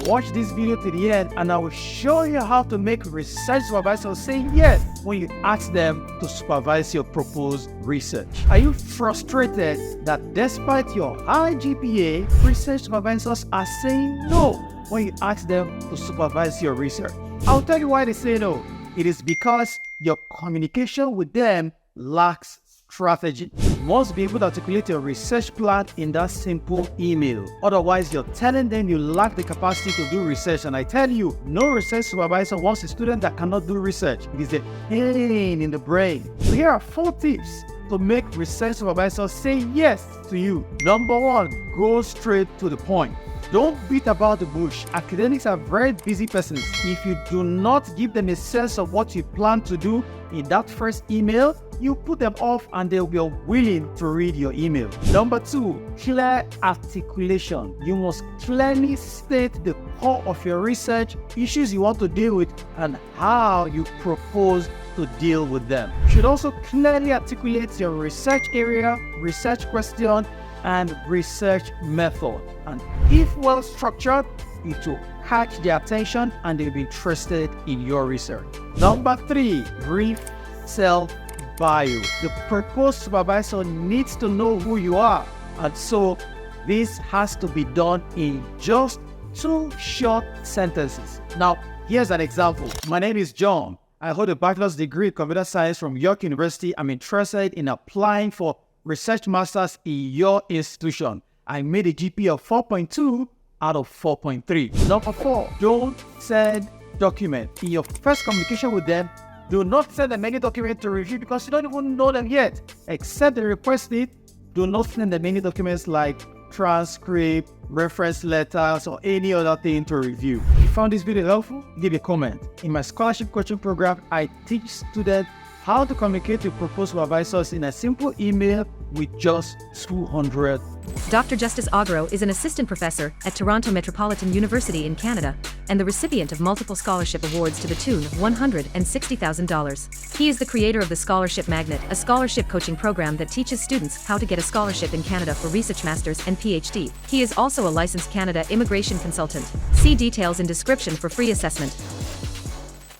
Watch this video to the end and I will show you how to make research supervisors say yes when you ask them to supervise your proposed research. Are you frustrated that despite your high GPA, research supervisors are saying no when you ask them to supervise your research? I'll tell you why they say no. It is because your communication with them lacks strategy. You must be able to articulate your research plan in that simple email. Otherwise, you're telling them you lack the capacity to do research. And I tell you, no research supervisor wants a student that cannot do research. It is a pain in the brain. So here are 4 tips to make research supervisors say yes to you. Number 1, go straight to the point. Don't beat about the bush. Academics are very busy persons. If you do not give them a sense of what you plan to do in that first email, you put them off and they'll be unwilling to read your email. Number 2, clear articulation. You must clearly state the core of your research, issues you want to deal with, and how you propose to deal with them. You should also clearly articulate your research area, research question, and research method. And if well structured, it will catch their attention and they'll be interested in your research. Number 3, brief self-bio. The proposed supervisor needs to know who you are. And so this has to be done in just 2 short sentences. Now, here's an example. My name is John. I hold a bachelor's degree in computer science from York University. I'm interested in applying for research masters in your institution. I made a GPA of 4.2 out of 4.3. Number 4, don't send documents. In your first communication with them, do not send them any document to review because you don't even know them yet. Except they request it, do not send them any documents like transcript, reference letters, or any other thing to review. If you found this video helpful, give a comment. In my scholarship coaching program, I teach students how to communicate with proposed supervisors in a simple email with just 200. Dr. Justice Agro is an assistant professor at Toronto Metropolitan University in Canada and the recipient of multiple scholarship awards to the tune of $160,000. He is the creator of the Scholarship Magnet, a scholarship coaching program that teaches students how to get a scholarship in Canada for research masters and PhD. He is also a licensed Canada immigration consultant. See details in description for free assessment.